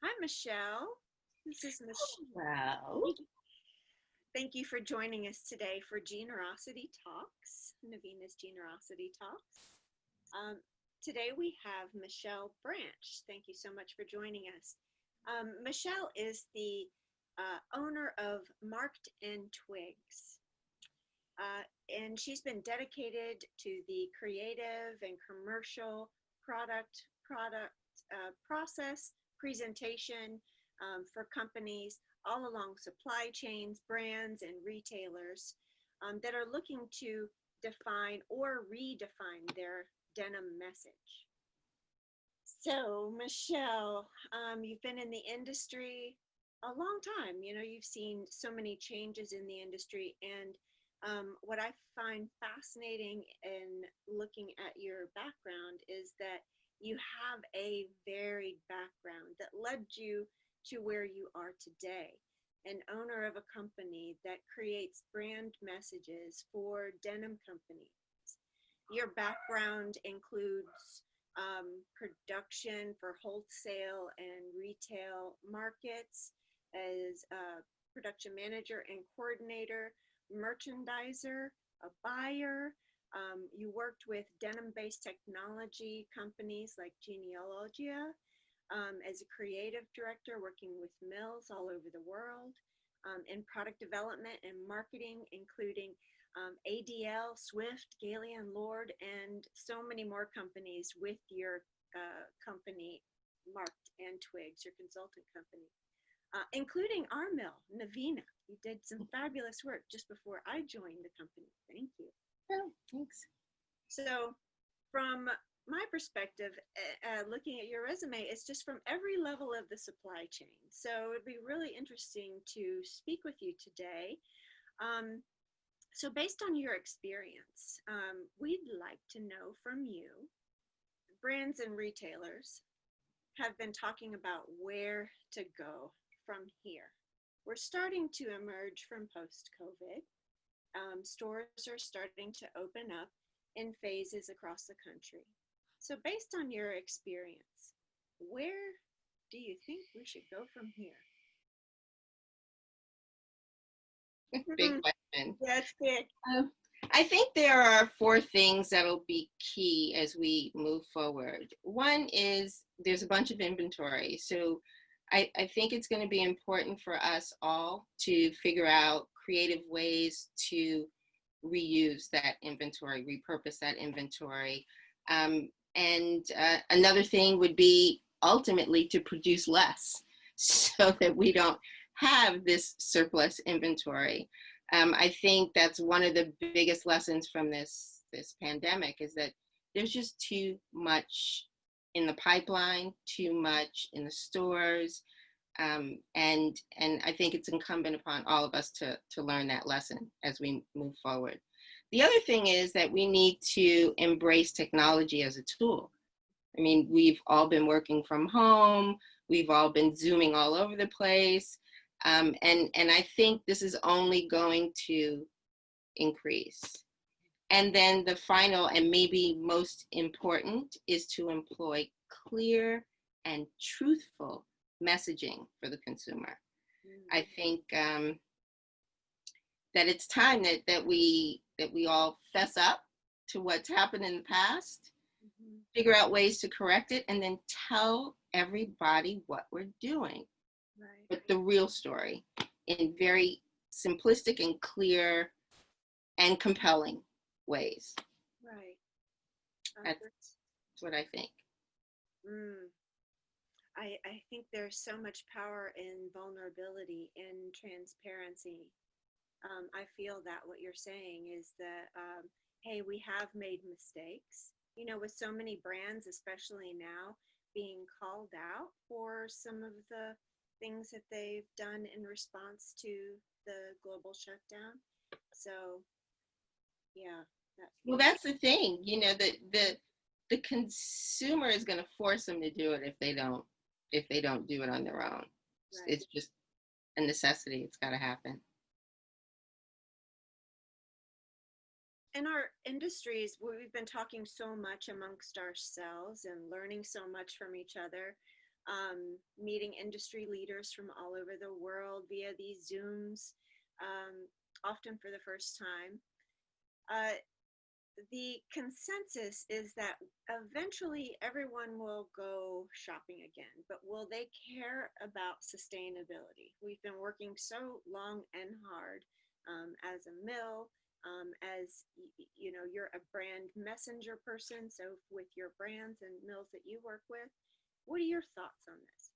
Hi, Michelle. This is Michelle. Well, Thank you for joining us today for Generosity Talks, Navina's Generosity Talks. Um, Today we have Michelle Branch. Thank you so much for joining us. Michelle is the owner of Marked and Twigs, uh, and she's been dedicated to the creative and commercial product process presentation for companies all along supply chains, brands, and retailers that are looking to define or redefine their denim message. So, Michelle, you've been in the industry a long time. You know, you've seen so many changes in the industry. And what I find fascinating in looking at your background is that you have a varied background that led you to where you are today, an owner of a company that creates brand messages for denim companies. Your background includes production for wholesale and retail markets as a production manager and coordinator, merchandiser, a buyer. You worked with denim based technology companies like Genealogia as a creative director, working with mills all over the world in product development and marketing, including ADL, Swift, Galeon, Lord, and so many more companies with your company, Marked and Twigs, your consultant company, including our mill, Navina. You did some fabulous work just before I joined the company. Thank you. oh, thanks. So, from my perspective, looking at your resume, it's just from every level of the supply chain. So, it'd be really interesting to speak with you today. Um, so, based on your experience, we'd like to know from you, brands and retailers have been talking about where to go from here. We're starting to emerge from post COVID. Stores are starting to open up in phases across the country. So, based on your experience, where do you think we should go from here? Big question. That's big. Um, I think there are four things that'll be key as we move forward. One is there's a bunch of inventory. So I think it's going to be important for us all to figure out creative ways to reuse that inventory, repurpose that inventory. And another thing would be ultimately to produce less so that we don't have this surplus inventory. I think that's one of the biggest lessons from this pandemic is that there's just too much in the pipeline, too much in the stores, and I think it's incumbent upon all of us to learn that lesson as we move forward. The other thing is that we need to embrace technology as a tool. I mean, we've all been working from home, we've all been Zooming all over the place, and I think this is only going to increase. And then the final and maybe most important is to employ clear and truthful messaging for the consumer. I think that it's time that we all fess up to what's happened in the past, figure out ways to correct it, and then tell everybody what we're doing. Right. But the real story in very simplistic and clear and compelling ways. Right. That's what I think. Mm. I think there's so much power in vulnerability and transparency. I feel that what you're saying is that, hey, we have made mistakes. You know, with so many brands, especially now, being called out for some of the things that they've done in response to the global shutdown. So, yeah, that Well, feels that's the thing. The consumer is going to force them to do it if they don't do it on their own. right. It's just a necessity. It's got to happen. In our industries, we've been talking so much amongst ourselves and learning so much from each other. meeting industry leaders from all over the world via these Zooms, often for the first time. Uh, the consensus is that eventually everyone will go shopping again, but will they care about sustainability? We've been working so long and hard as a mill, as you know, you're a brand messenger person. So with your brands and mills that you work with, what are your thoughts on this?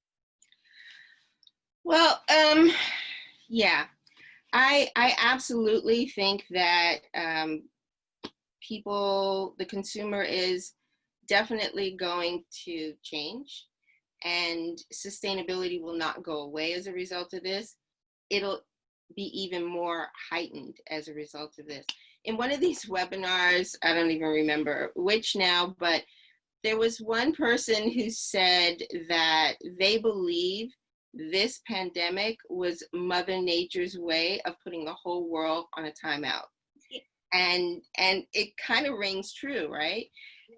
Well, yeah, I absolutely think that the consumer is definitely going to change, and sustainability will not go away as a result of this. It'll be even more heightened as a result of this. In one of these webinars, I don't even remember which now, but there was one person who said that they believe this pandemic was Mother Nature's way of putting the whole world on a timeout. And it kind of rings true, right?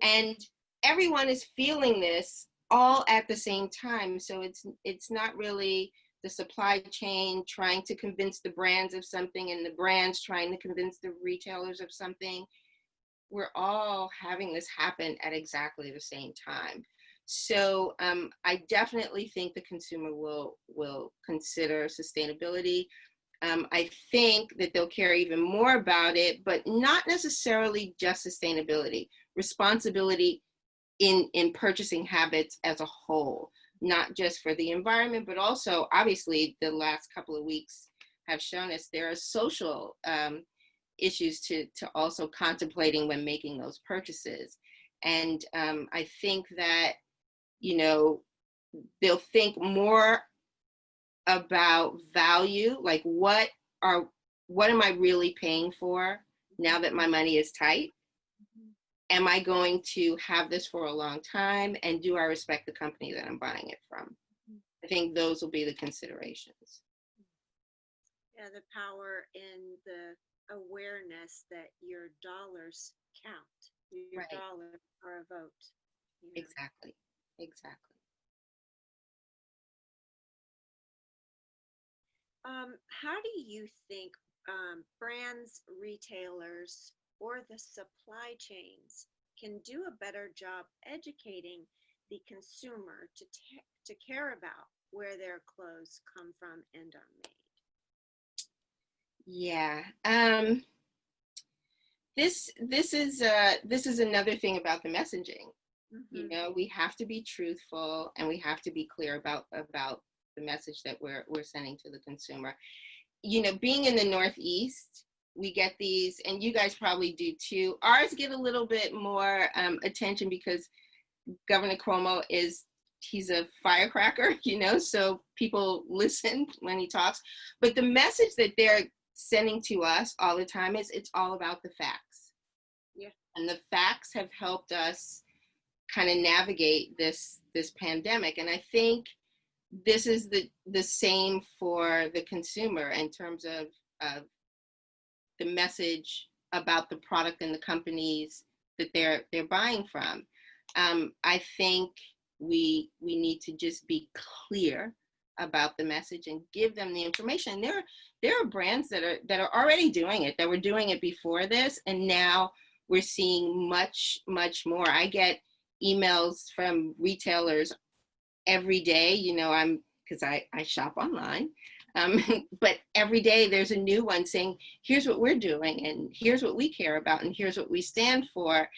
And everyone is feeling this all at the same time. So it's not really the supply chain trying to convince the brands of something and the brands trying to convince the retailers of something. We're all having this happen at exactly the same time. So I definitely think the consumer will consider sustainability. I think that they'll care even more about it, but not necessarily just sustainability, responsibility in purchasing habits as a whole, not just for the environment, but also obviously the last couple of weeks have shown us there are social issues to also contemplating when making those purchases. And I think that, you know, they'll think more about value, like what am I really paying for now that my money is tight? Am I going to have this for a long time? And do I respect the company that I'm buying it from? I think those will be the considerations. Yeah, the power in the awareness that your dollars count. Your Right. dollars are a vote. You know? Exactly. Exactly. How do you think brands, retailers, or the supply chains can do a better job educating the consumer to care about where their clothes come from and are made? Yeah. This is another thing about the messaging. You Mm-hmm. know, we have to be truthful and we have to be clear about the message that we're sending to the consumer. You know, being in the Northeast, we get these, and you guys probably do too. Ours get a little bit more attention because Governor Cuomo he's a firecracker, you know, so people listen when he talks. But the message that they're sending to us all the time is it's all about the facts. Yeah. And the facts have helped us kind of navigate this pandemic. And I think this is the same for the consumer in terms of the message about the product and the companies that they're buying from. I think we need to just be clear about the message and give them the information. There are brands that are already doing it, that were doing it before this, and now we're seeing much more. I get emails from retailers every day. You know, because I shop online. But every day there's a new one saying, here's what we're doing, and here's what we care about, and here's what we stand for.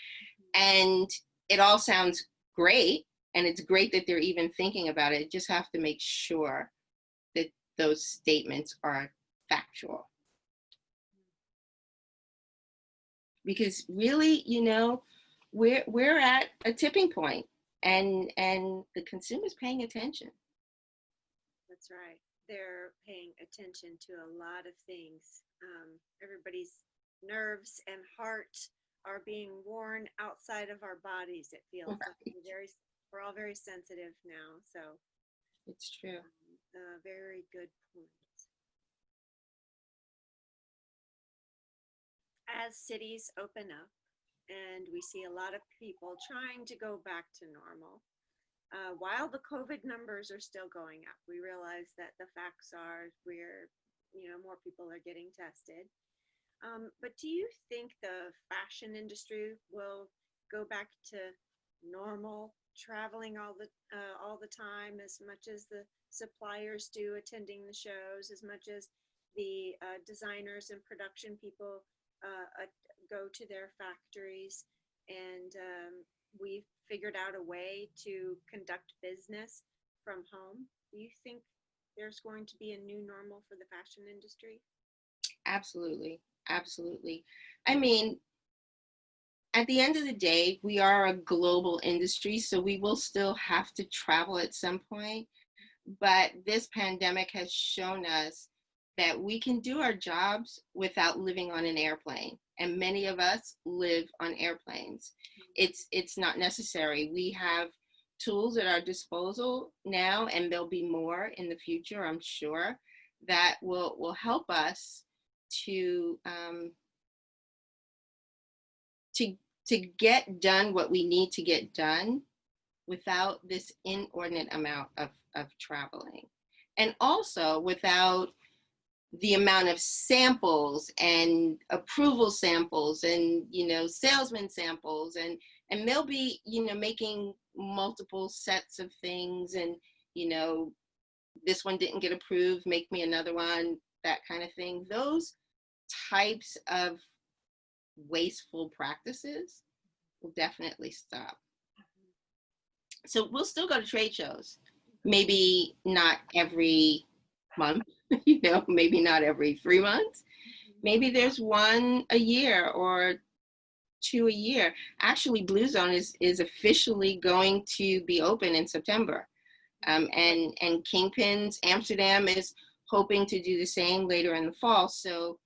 And it all sounds great. And it's great that they're even thinking about it. Just have to make sure that those statements are factual. Because really, you know, we're at a tipping point, and the consumer's paying attention. That's right. They're paying attention to a lot of things. Everybody's nerves and heart are being worn outside of our bodies. It feels like we're all very sensitive now. So It's true. very good point. As cities open up and we see a lot of people trying to go back to normal, while the COVID numbers are still going up, we realize that the facts are more people are getting tested. But do you think the fashion industry will go back to normal, traveling all the time, as much as the suppliers do, attending the shows, as much as the designers and production people go to their factories, and we've figured out a way to conduct business from home? Do you think there's going to be a new normal for the fashion industry? Absolutely. Absolutely. I mean, at the end of the day, we are a global industry, so we will still have to travel at some point. But this pandemic has shown us that we can do our jobs without living on an airplane. And many of us live on airplanes. It's not necessary. We have tools at our disposal now, and there'll be more in the future, I'm sure, that will help us to to to get done what we need to get done without this inordinate amount of traveling, and also without the amount of samples and approval samples and salesman samples, and they'll be making multiple sets of things, and this one didn't get approved, make me another one, that kind of thing. Those types of wasteful practices will definitely stop. So we'll still go to trade shows, maybe not every month, maybe not every 3 months. Maybe there's one a year or two a year. Actually, Blue Zone is officially going to be open in September. And Kingpins Amsterdam is hoping to do the same later in the fall. So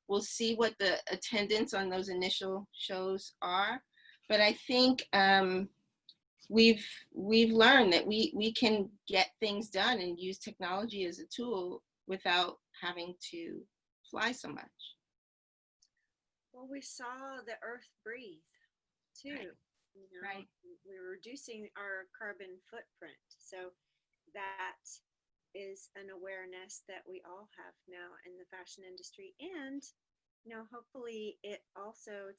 we'll see what the attendance on those initial shows are. But I think we've learned that we can get things done and use technology as a tool without having to fly so much. Well, we saw the earth breathe too. Right. We're reducing our carbon footprint. So that is an awareness that we all have now in the fashion industry. And hopefully it's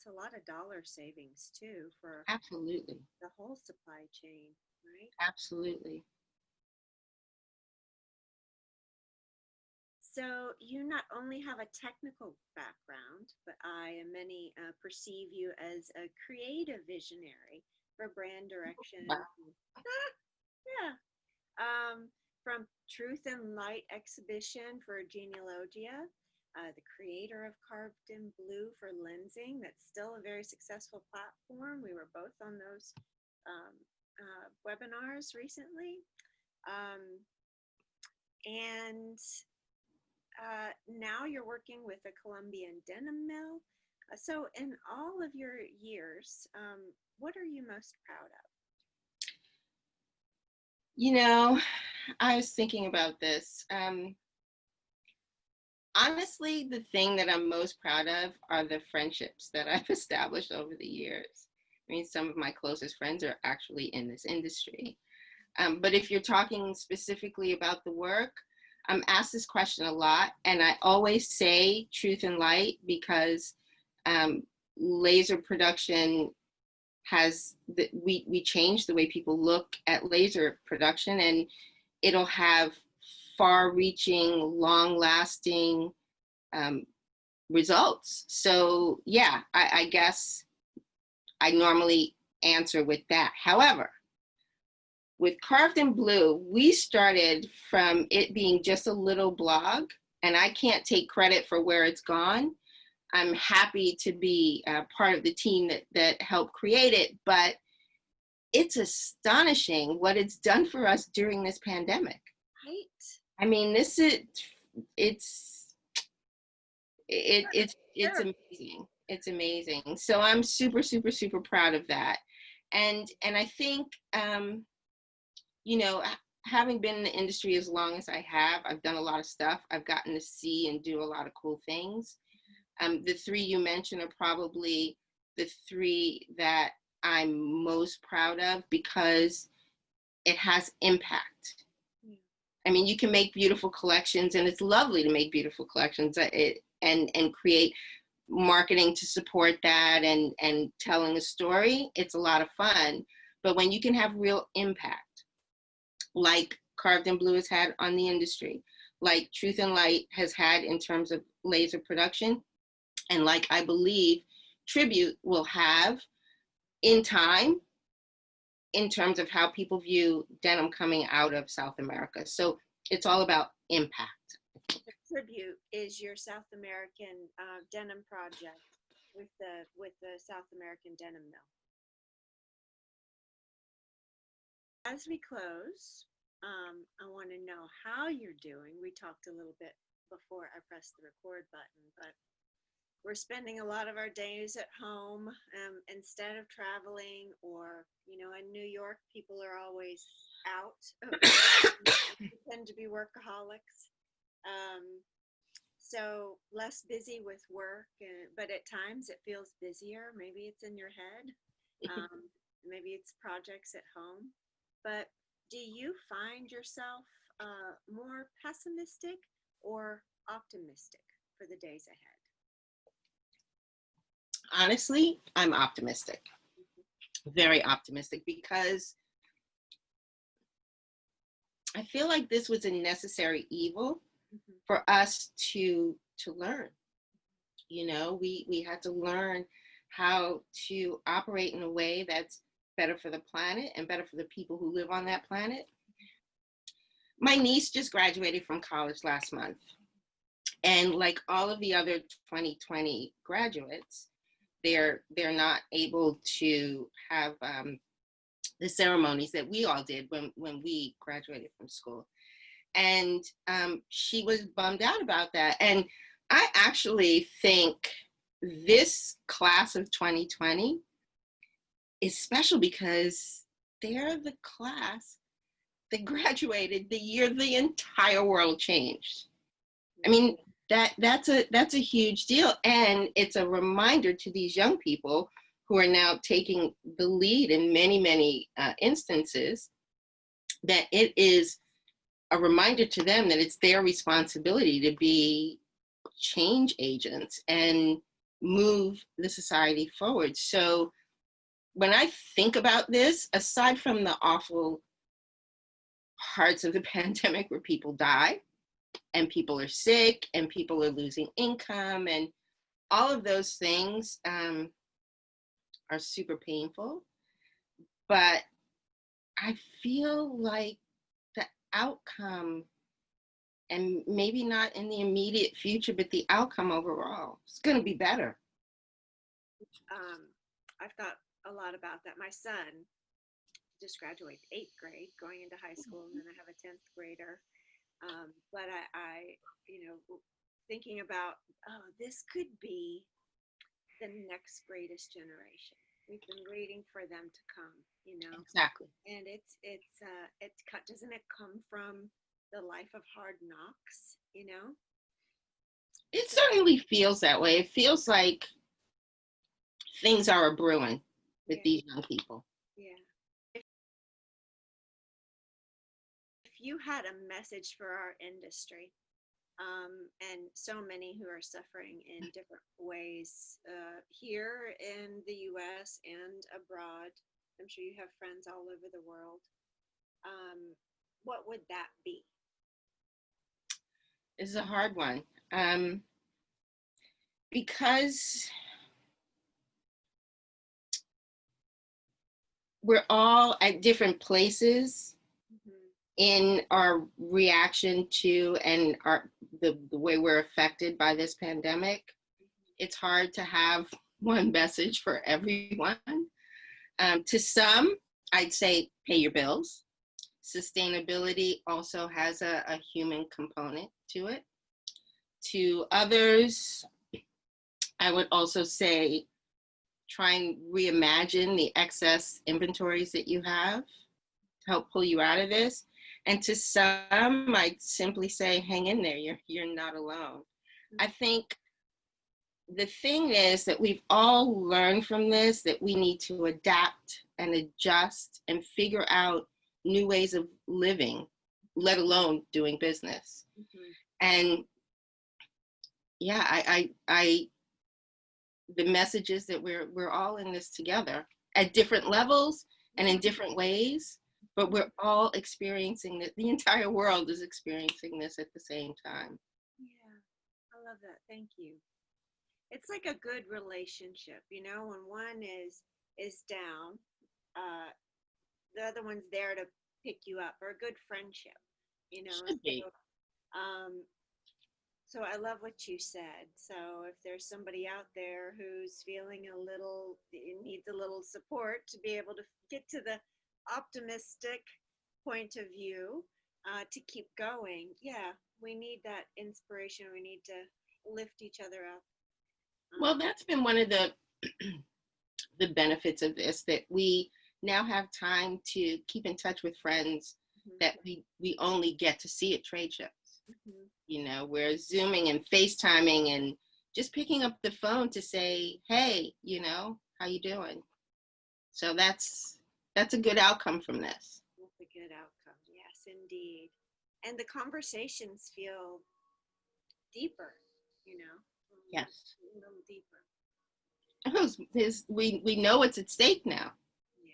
a lot of dollar savings too for Absolutely. the whole supply chain, right? Absolutely. So you not only have a technical background, but many perceive you as a creative visionary for brand direction. Wow. Yeah. From Truth and Light exhibition for Genealogia, the creator of Carved in Blue for Lensing. That's still a very successful platform. We were both on those webinars recently. And now you're working with a Colombian denim mill. So in all of your years, what are you most proud of? I was thinking about this. Honestly, the thing that I'm most proud of are the friendships that I've established over the years. I mean, some of my closest friends are actually in this industry. But if you're talking specifically about the work, I'm asked this question a lot, and I always say Truth and Light because laser production we changed the way people look at laser production, and it'll have far-reaching, long-lasting results. So yeah, I guess I normally answer with that. However, with Carved in Blue, we started from it being just a little blog, and I can't take credit for where it's gone. I'm happy to be part of the team that helped create it, but it's astonishing what it's done for us during this pandemic. Right. I mean, it's amazing. It's amazing. So I'm super, super, super proud of that. And I think, having been in the industry as long as I have, I've done a lot of stuff. I've gotten to see and do a lot of cool things. The three you mentioned are probably the three that I'm most proud of because it has impact. Yeah. I mean, you can make beautiful collections, and it's lovely to make beautiful collections, and create marketing to support that, and telling a story. It's a lot of fun. But when you can have real impact, like Carved in Blue has had on the industry, like Truth and Light has had in terms of laser production, and like I believe Tribute will have in time, in terms of how people view denim coming out of South America. So it's all about impact. The Tribute is your South American denim project with the South American denim mill. As we close, I want to know how you're doing. We talked a little bit before I pressed the record button, but we're spending a lot of our days at home instead of traveling, or, in New York, people are always out. We tend to be workaholics. So less busy with work, but at times it feels busier. Maybe it's in your head. Maybe it's projects at home. But do you find yourself more pessimistic or optimistic for the days ahead? Honestly, I'm optimistic, very optimistic, because I feel like this was a necessary evil for us to learn. We had to learn how to operate in a way that's better for the planet and better for the people who live on that planet. My niece just graduated from college last month, and like all of the other 2020 graduates, they're not able to have the ceremonies that we all did when we graduated from school. And she was bummed out about that. And I actually think this class of 2020 is special because they're the class that graduated the year the entire world changed. I mean, that's a huge deal. And it's a reminder to these young people who are now taking the lead in many, many instances, that it is a reminder to them that it's their responsibility to be change agents and move the society forward. So when I think about this, aside from the awful parts of the pandemic where people die and people are sick and people are losing income, and all of those things are super painful, but I feel like the outcome, and maybe not in the immediate future, but the outcome overall is going to be better. I've thought a lot about that. My son just graduated 8th grade, going into high school, and then I have a 10th grader. But I, thinking about, this could be the next greatest generation. We've been waiting for them to come, Exactly. And doesn't it come from the life of hard knocks, It certainly feels that way. It feels like things are a brewing with these young people. Yeah. If you had a message for our industry, and so many who are suffering in different ways here in the US and abroad, I'm sure you have friends all over the world, what would that be? This is a hard one, because we're all at different places in our reaction to and the way we're affected by this pandemic. It's hard to have one message for everyone. To some, I'd say pay your bills. Sustainability also has a human component to it. To others, I would also say try and reimagine the excess inventories that you have to help pull you out of this. And to some, I'd simply say, hang in there, you're not alone. I think the thing is that we've all learned from this that we need to adapt and adjust and figure out new ways of living, let alone doing business. Mm-hmm. And yeah, the message is that we're all in this together at different levels and in different ways, but we're all experiencing it. The entire world is experiencing this at the same time. Yeah, I love that. Thank you. It's like a good relationship, you know, when one is down, uh, the other one's there to pick you up, or a good friendship, you know. Should be. Um, so I love what you said. So if there's somebody out there who's feeling a little, needs a little support to be able to get to the optimistic point of view, to keep going, yeah, we need that inspiration. We need to lift each other up. Well, that's been one of the benefits of this, that we now have time to keep in touch with friends Mhm, that we only get to see at trade shows. mhm. You know, we're Zooming and FaceTiming and just picking up the phone to say, hey, you know, how you doing? So that's a good outcome from this. That's a good outcome. Yes, indeed. And the conversations feel deeper, you know, Yes. a little deeper. We know what's at stake now. Yeah,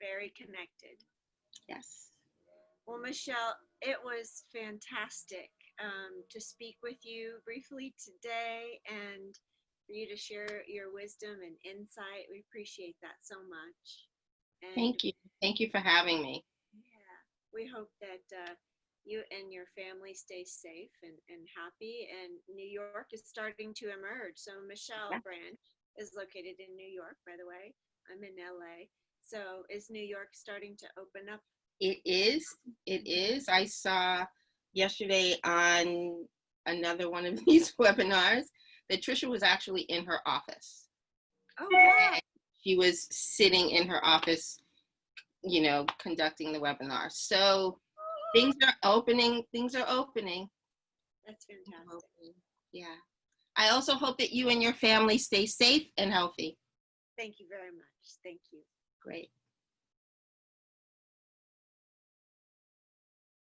very connected. Yes. Well, Michelle, it was fantastic to speak with you briefly today and for you to share your wisdom and insight. We appreciate that so much. And Thank you. Thank you for having me. yeah, we hope that you and your family stay safe and happy. And New York is starting to emerge. So, Michelle Yeah. Branch is located in New York, by the way. I'm in LA. So, is New York starting to open up? It is. It is. I saw yesterday on another one of these webinars that Trisha was actually in her office. Oh, wow. She was sitting in her office, you know, conducting the webinar. So things are opening. Things are opening. That's fantastic. Yeah. I also hope that you and your family stay safe and healthy. Thank you very much. Thank you. Great.